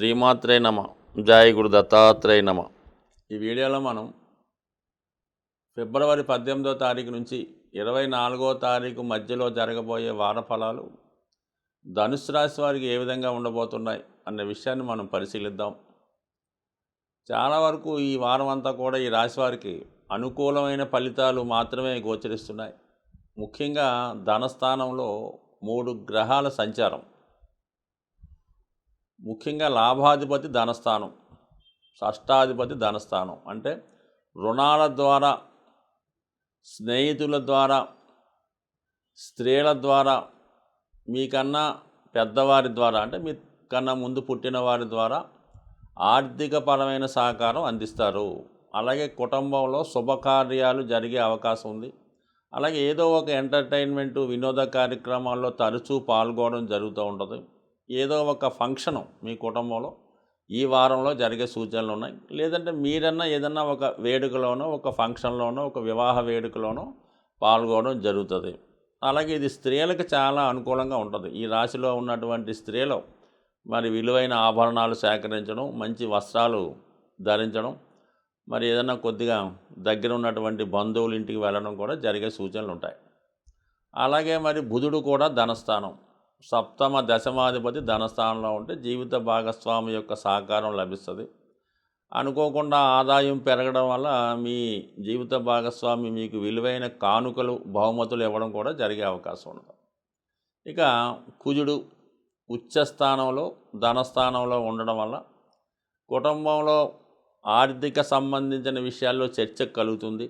శ్రీమాత్రే నమ. జై గురు దత్తాత్రేయ నమ. ఈ వీడియోలో మనం ఫిబ్రవరి 18వ తారీఖు నుంచి 24వ తారీఖు మధ్యలో జరగబోయే వార ఫలాలు ధనుసు రాశి వారికి ఏ విధంగా ఉండబోతున్నాయి అన్న విషయాన్ని మనం పరిశీలిద్దాం. చాలా వరకు ఈ వారం అంతా కూడా ఈ రాశి వారికి అనుకూలమైన ఫలితాలు మాత్రమే గోచరిస్తున్నాయి. ముఖ్యంగా ధనస్థానంలో 3 గ్రహాల సంచారం, ముఖ్యంగా లాభాధిపతి ధనస్థానం, షష్టాధిపతి ధనస్థానం. అంటే రుణాల ద్వారా, స్నేహితుల ద్వారా, స్త్రీల ద్వారా, మీకన్నా పెద్దవారి ద్వారా, అంటే మీ కన్నా ముందు పుట్టిన వారి ద్వారా ఆర్థికపరమైన సహకారం అందిస్తారు. అలాగే కుటుంబంలో శుభకార్యాలు జరిగే అవకాశం ఉంది. అలాగే ఏదో ఒక ఎంటర్టైన్మెంటు, వినోద కార్యక్రమాల్లో తరచూ పాల్గొనడం జరుగుతూ ఉంటుంది. ఏదో ఒక ఫంక్షను మీ కుటుంబంలో ఈ వారంలో జరిగే సూచనలు ఉన్నాయి. లేదంటే మీరన్నా ఏదన్నా ఒక వేడుకలోనో, ఒక ఫంక్షన్లోనో, ఒక వివాహ వేడుకలోనో పాల్గొనడం జరుగుతుంది. అలాగే ఇది స్త్రీలకు చాలా అనుకూలంగా ఉంటుంది. ఈ రాశిలో ఉన్నటువంటి స్త్రీలు మరి విలువైన ఆభరణాలు సేకరించడం, మంచి వస్త్రాలు ధరించడం, మరి ఏదైనా కొద్దిగా దగ్గర ఉన్నటువంటి బంధువుల ఇంటికి వెళ్ళడం కూడా జరిగే సూచనలు ఉంటాయి. అలాగే మరి బుధుడు కూడా ధనస్థానం, సప్తమ దశమాధిపతి ధనస్థానంలో ఉంటే జీవిత భాగస్వామి యొక్క సహకారం లభిస్తుంది. అనుకోకుండా ఆదాయం పెరగడం వల్ల మీ జీవిత భాగస్వామి మీకు విలువైన కానుకలు, బహుమతులు ఇవ్వడం కూడా జరిగే అవకాశం ఉంది. ఇక కుజుడు ఉచ్చస్థానంలో, ధనస్థానంలో ఉండడం వల్ల కుటుంబంలో ఆర్థిక సంబంధించిన విషయాల్లో చర్చ కలుగుతుంది.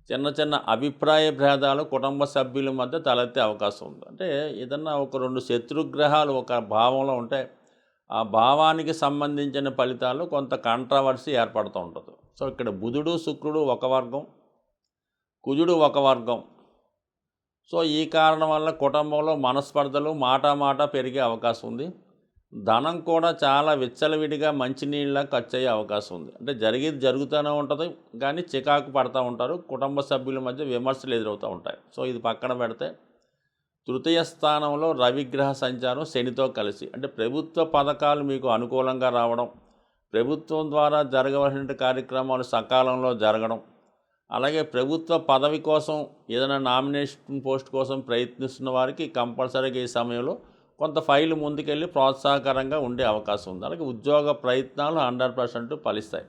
చిన్న చిన్న అభిప్రాయ భేదాలు కుటుంబ సభ్యుల మధ్య తలెత్తే అవకాశం ఉంది. అంటే ఏదన్నా ఒక 2 శత్రుగ్రహాలు ఒక భావంలో ఉంటే ఆ భావానికి సంబంధించిన ఫలితాలు కొంత కాంట్రవర్సీ ఏర్పడుతూ ఉంటుంది. సో ఇక్కడ బుధుడు, శుక్రుడు ఒక వర్గం, కుజుడు ఒక వర్గం. సో ఈ కారణం వల్ల కుటుంబంలో మనస్పర్ధలు, మాట పెరిగే అవకాశం ఉంది. ధనం కూడా చాలా విచ్చలవిడిగా మంచినీళ్ళ ఖర్చు అయ్యే అవకాశం ఉంది. అంటే జరుగుతూనే ఉంటుంది, కానీ చికాకు పడుతూ ఉంటారు. కుటుంబ సభ్యుల మధ్య విమర్శలు ఎదురవుతూ ఉంటాయి. సో ఇది పక్కన పెడితే తృతీయ స్థానంలో రవిగ్రహ సంచారం శనితో కలిసి, అంటే ప్రభుత్వ పథకాలు మీకు అనుకూలంగా రావడం, ప్రభుత్వం ద్వారా జరగవలసిన కార్యక్రమాలు సకాలంలో జరగడం, అలాగే ప్రభుత్వ పదవి కోసం ఏదైనా నామినేషన్ పోస్ట్ కోసం ప్రయత్నిస్తున్న వారికి కంపల్సరీగా ఈ సమయంలో కొంత ఫైలు ముందుకెళ్ళి ప్రోత్సాహకరంగా ఉండే అవకాశం ఉంది. అలాగే ఉద్యోగ ప్రయత్నాలు 100% ఫలిస్తాయి.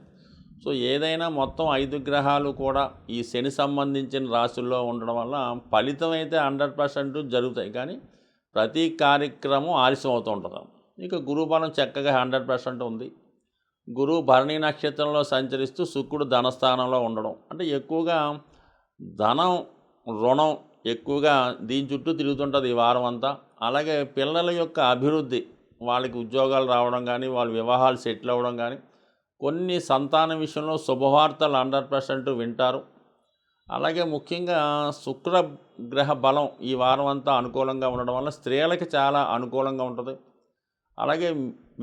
సో ఏదైనా మొత్తం 5 గ్రహాలు కూడా ఈ శని సంబంధించిన రాశుల్లో ఉండడం వల్ల ఫలితం అయితే 100% జరుగుతాయి, కానీ ప్రతి కార్యక్రమం ఆలస్యం అవుతూ ఉంటుంది. ఇక గురుబలం చక్కగా 100% ఉంది. గురువు భరణి నక్షత్రంలో సంచరిస్తూ శుక్రుడు ధనస్థానంలో ఉండడం, అంటే ఎక్కువగా ధనం, రుణం ఎక్కువగా దీని చుట్టూ తిరుగుతుంటుంది ఈ వారం అంతా. అలాగే పిల్లల యొక్క అభివృద్ధి, వాళ్ళకి ఉద్యోగాలు రావడం కానీ, వాళ్ళ వివాహాలు సెటిల్ అవ్వడం కానీ, కొన్ని సంతానం విషయంలో శుభవార్తలు 100% వింటారు. అలాగే ముఖ్యంగా శుక్రగ్రహ బలం ఈ వారం అంతా అనుకూలంగా ఉండడం వల్ల స్త్రీలకి చాలా అనుకూలంగా ఉంటుంది. అలాగే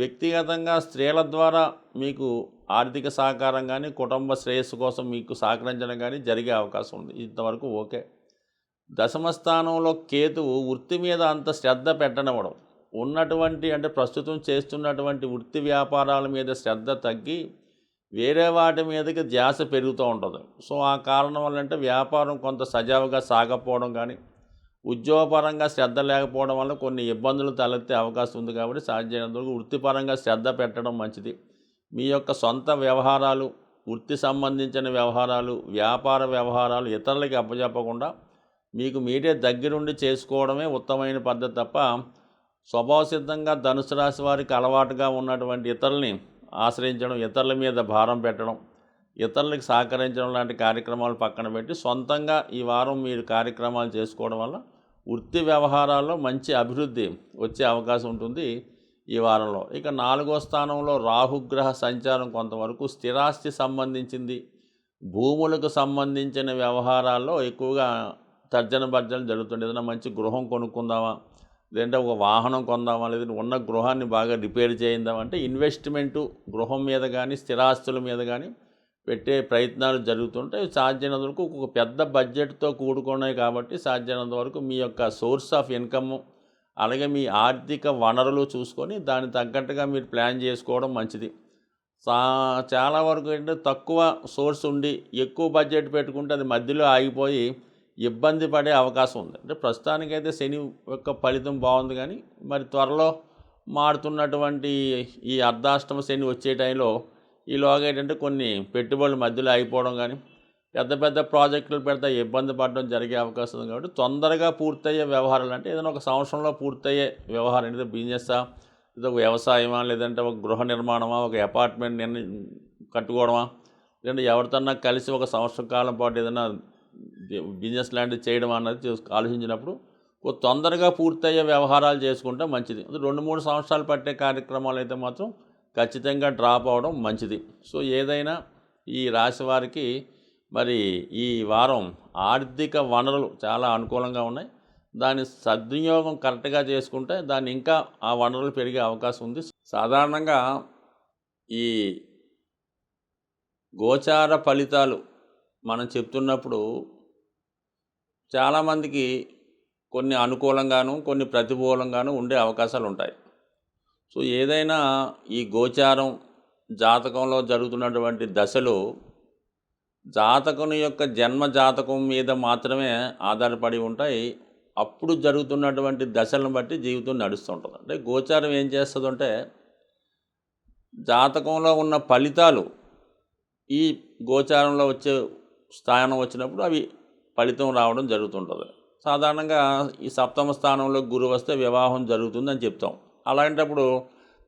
వ్యక్తిగతంగా స్త్రీల ద్వారా మీకు ఆర్థిక సహకారం కానీ, కుటుంబ శ్రేయస్సు కోసం మీకు సహకరించడం కానీ జరిగే అవకాశం ఉంది. ఇంతవరకు ఓకే. దశమస్థానంలో కేతువు వృత్తి మీద అంత శ్రద్ధ పెట్టనివ్వడం, ఉన్నటువంటి అంటే ప్రస్తుతం చేస్తున్నటువంటి వృత్తి వ్యాపారాల మీద శ్రద్ధ తగ్గి వేరే వాటి మీదకి ధ్యాస పెరుగుతూ ఉంటుంది. సో ఆ కారణం వల్ల అంటే వ్యాపారం కొంత సజావుగా సాగకపోవడం కానీ, ఉద్యోగపరంగా శ్రద్ధ లేకపోవడం వల్ల కొన్ని ఇబ్బందులు తలెత్తే అవకాశం ఉంది. కాబట్టి సాధ్యమైనంత వరకు వృత్తిపరంగా శ్రద్ధ పెట్టడం మంచిది. మీ యొక్క సొంత వ్యవహారాలు, వృత్తి సంబంధించిన వ్యవహారాలు, వ్యాపార వ్యవహారాలు ఇతరులకి అప్పచెప్పకుండా మీకు మీరే దగ్గరుండి చేసుకోవడమే ఉత్తమమైన పద్ధతి తప్ప స్వభావసిద్ధంగా ధనుసు రాశి వారికి అలవాటుగా ఉన్నటువంటి ఇతరుల్ని ఆశ్రయించడం, ఇతరుల మీద భారం పెట్టడం, ఇతరులకు సహకరించడం లాంటి కార్యక్రమాలు పక్కన పెట్టి సొంతంగా ఈ వారం మీరు కార్యక్రమాలు చేసుకోవడం వల్ల వృత్తి వ్యవహారాల్లో మంచి అభివృద్ధి వచ్చే అవకాశం ఉంటుంది ఈ వారంలో. ఇక 4వ స్థానంలో రాహుగ్రహ సంచారం కొంతవరకు స్థిరాస్తి సంబంధించింది, భూములకు సంబంధించిన వ్యవహారాల్లో ఎక్కువగా తర్జన భర్జన జరుగుతుంది. ఏదైనా మంచి గృహం కొనుక్కుందామా, లేదంటే ఒక వాహనం కొందామా, లేదంటే ఉన్న గృహాన్ని బాగా రిపేర్ చేయిందామా, అంటే ఇన్వెస్ట్మెంటు గృహం మీద కానీ, స్థిరాస్తుల మీద కానీ పెట్టే ప్రయత్నాలు జరుగుతుంటాయి. సాధ్యమైనంత వరకు ఒక పెద్ద బడ్జెట్తో కూడుకున్నాయి కాబట్టి సాధ్యమైనంత వరకు మీ యొక్క సోర్స్ ఆఫ్ ఇన్కమ్, అలాగే మీ ఆర్థిక వనరులు చూసుకొని దానికి తగ్గట్టుగా మీరు ప్లాన్ చేసుకోవడం మంచిది. సా చాలా వరకు ఏంటంటే తక్కువ సోర్స్ ఉండి ఎక్కువ బడ్జెట్ పెట్టుకుంటే అది మధ్యలో ఆగిపోయి ఇబ్బంది పడే అవకాశం ఉంది. అంటే ప్రస్తుతానికైతే శని యొక్క ఫలితం బాగుంది, కానీ మరి త్వరలో మారుతున్నటువంటి ఈ అర్ధాష్టమ శని వచ్చే టైంలో ఈలోగా ఏంటంటే కొన్ని పెట్టుబడులు మధ్యలో ఆగిపోవడం కానీ, పెద్ద పెద్ద ప్రాజెక్టులు పెడితే ఇబ్బంది పడడం జరిగే అవకాశం ఉంది. కాబట్టి తొందరగా పూర్తయ్యే వ్యవహారాలు అంటే ఏదైనా ఒక సంవత్సరంలో పూర్తయ్యే వ్యవహారం, ఏదో బిజినెస్సా, ఏదో ఒక వ్యవసాయమా, లేదంటే ఒక గృహ నిర్మాణమా, ఒక అపార్ట్మెంట్ కట్టుకోవడమా, లేదంటే ఎవరితోన్నా కలిసి ఒక సంవత్సరం కాలం పాటు ఏదైనా బిజినెస్ లాంటివి చేయడం అన్నది ఆలోచించినప్పుడు తొందరగా పూర్తయ్యే వ్యవహారాలు చేసుకుంటే మంచిది. 2-3 సంవత్సరాలు పట్టే కార్యక్రమాలు అయితే మాత్రం ఖచ్చితంగా డ్రాప్ అవ్వడం మంచిది. సో ఏదైనా ఈ రాశి వారికి మరి ఈ వారం ఆర్థిక వనరులు చాలా అనుకూలంగా ఉన్నాయి. దాని సద్వినియోగం కరెక్ట్గా చేసుకుంటే దాన్ని ఇంకా ఆ వనరులు పెరిగే అవకాశం ఉంది. సాధారణంగా ఈ గోచార ఫలితాలు మనం చెప్తున్నప్పుడు చాలామందికి కొన్ని అనుకూలంగాను కొన్ని ప్రతికూలంగాను ఉండే అవకాశాలు ఉంటాయి. సో ఏదైనా ఈ గోచారం జాతకంలో జరుగుతున్నటువంటి దశలు జాతకుని యొక్క జన్మ జాతకం మీద మాత్రమే ఆధారపడి ఉంటాయి. అప్పుడు జరుగుతున్నటువంటి దశలను బట్టి జీవితం నడుస్తుంటుంది. అంటే గోచారం ఏం చేస్తుందంటే జాతకంలో ఉన్న ఫలితాలు ఈ గోచారంలో వచ్చే స్థానం వచ్చినప్పుడు అవి ఫలితం రావడం జరుగుతుంటుంది. సాధారణంగా ఈ సప్తమ స్థానంలో గురువు వస్తే వివాహం జరుగుతుందని చెప్తాం. అలాంటప్పుడు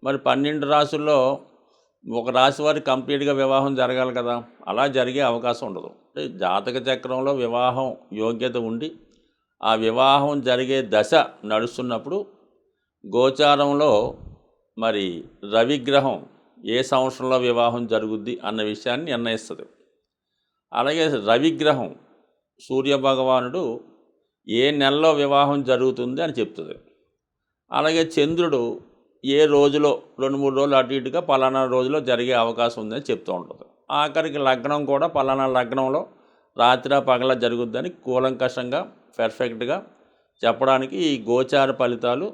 మరి 12 రాశుల్లో ఒక రాశి వారికి కంప్లీట్గా వివాహం జరగాలి కదా, అలా జరిగే అవకాశం ఉండదు. అంటే జాతక చక్రంలో వివాహం యోగ్యత ఉండి ఆ వివాహం జరిగే దశ నడుస్తున్నప్పుడు గోచారంలో మరి రవిగ్రహం ఏ సంవత్సరంలో వివాహం జరుగుద్ది అన్న విషయాన్ని నిర్ణయిస్తుంది. అలాగే రవిగ్రహం సూర్యభగవానుడు ఏ నెలలో వివాహం జరుగుతుంది అని చెప్తుంది. అలాగే చంద్రుడు ఏ రోజులో 2-3 రోజులు అటు ఇటుగా పలానా రోజులో జరిగే అవకాశం ఉందని చెప్తూ ఉంటుంది. ఆఖరికి లగ్నం కూడా పలానా లగ్నంలో రాత్రి పగల జరుగుద్దని కూలంకషంగా పర్ఫెక్ట్గా చెప్పడానికి ఈ గోచార ఫలితాలు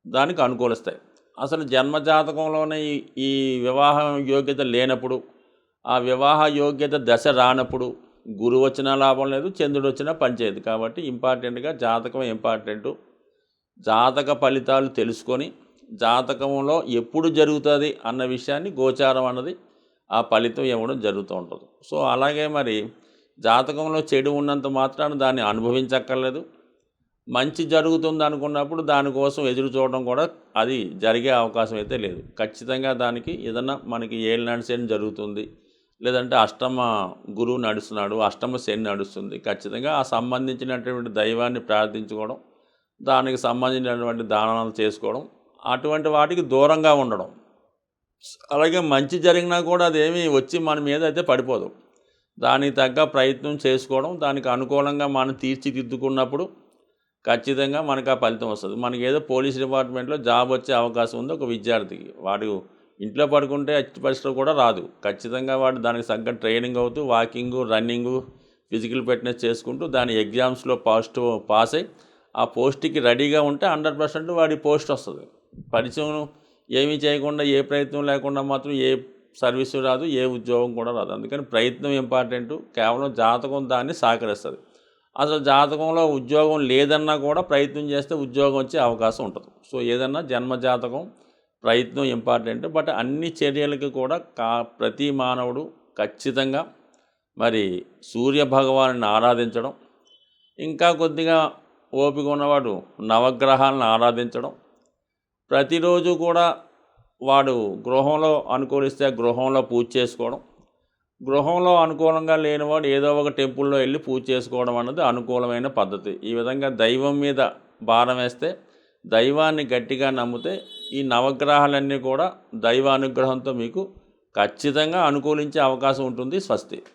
దానికి అనుకూలిస్తాయి. అసలు జన్మజాతకంలోనే ఈ వివాహ యోగ్యత లేనప్పుడు, ఆ వివాహ యోగ్యత దశ రానప్పుడు గురువు వచ్చినా లాభం లేదు, చంద్రుడు వచ్చినా పనిచేయదు. కాబట్టి ఇంపార్టెంట్గా జాతకం ఇంపార్టెంటు. జాతక ఫలితాలు తెలుసుకొని జాతకంలో ఎప్పుడు జరుగుతుంది అన్న విషయాన్ని గోచారం అన్నది ఆ ఫలితం ఇవ్వడం జరుగుతూ ఉంటుంది. సో అలాగే మరి జాతకంలో చెడు ఉన్నంత మాత్రాన దాన్ని అనుభవించక్కర్లేదు. మంచి జరుగుతుంది అనుకున్నప్పుడు దానికోసం ఎదురు చూడడం కూడా అది జరిగే అవకాశం అయితే లేదు. ఖచ్చితంగా దానికి ఏదన్నా మనకి ఏలినాటి శని జరుగుతుంది, లేదంటే అష్టమ గురువు నడుస్తున్నాడు, అష్టమ శని నడుస్తుంది, ఖచ్చితంగా ఆ సంబంధించినటువంటి దైవాన్ని ప్రార్థించుకోవడం, దానికి సంబంధించినటువంటి దానాలు చేసుకోవడం, అటువంటి వాటికి దూరంగా ఉండడం. అలాగే మంచి జరిగినా కూడా అదేమీ వచ్చి మన మీద అయితే పడిపోదు. దానికి తగ్గ ప్రయత్నం చేసుకోవడం, దానికి అనుకూలంగా మనం తీర్చిదిద్దుకున్నప్పుడు ఖచ్చితంగా మనకు ఆ ఫలితం వస్తుంది. మనకి ఏదో పోలీస్ డిపార్ట్మెంట్లో జాబ్ వచ్చే అవకాశం ఉంది ఒక విద్యార్థికి, వాడు ఇంట్లో పడుకుంటే ఎట్టి పరిస్థితులు కూడా రాదు. ఖచ్చితంగా వాడు దానికి తగ్గ ట్రైనింగ్ అవుతూ వాకింగు, రన్నింగు, ఫిజికల్ ఫిట్నెస్ చేసుకుంటూ దాని ఎగ్జామ్స్లో పాస్ అయ్యి ఆ పోస్ట్కి రెడీగా ఉంటే 100% వాడి పోస్ట్ వస్తుంది. పరిచయం ఏమీ చేయకుండా ఏ ప్రయత్నం లేకుండా మాత్రం ఏ సర్వీసు రాదు, ఏ ఉద్యోగం కూడా రాదు. అందుకని ప్రయత్నం ఇంపార్టెంటు. కేవలం జాతకం దాన్ని సహకరిస్తుంది. అసలు జాతకంలో ఉద్యోగం లేదన్నా కూడా ప్రయత్నం చేస్తే ఉద్యోగం వచ్చే అవకాశం ఉంటుంది. సో ఏదన్నా జన్మ జాతకం ప్రయత్నం ఇంపార్టెంట్. బట్ అన్ని చర్యలకి కూడా ప్రతి మానవుడు ఖచ్చితంగా మరి సూర్య భగవాన్ని ఆరాధించడం, ఇంకా కొద్దిగా ఓపిక ఉన్నవాడు నవగ్రహాలను ఆరాధించడం, ప్రతిరోజు కూడా వాడు గృహంలో అనుకూలిస్తే గృహంలో పూజ చేసుకోవడం, గృహంలో అనుకూలంగా లేనివాడు ఏదో ఒక టెంపుల్లో వెళ్ళి పూజ చేసుకోవడం అన్నది అనుకూలమైన పద్ధతి. ఈ విధంగా దైవం మీద భారం వేస్తే, దైవాన్ని గట్టిగా నమ్మితే ఈ నవగ్రహాలన్నీ కూడా దైవానుగ్రహంతో మీకు ఖచ్చితంగా అనుకూలించే అవకాశం ఉంటుంది. స్వస్తి.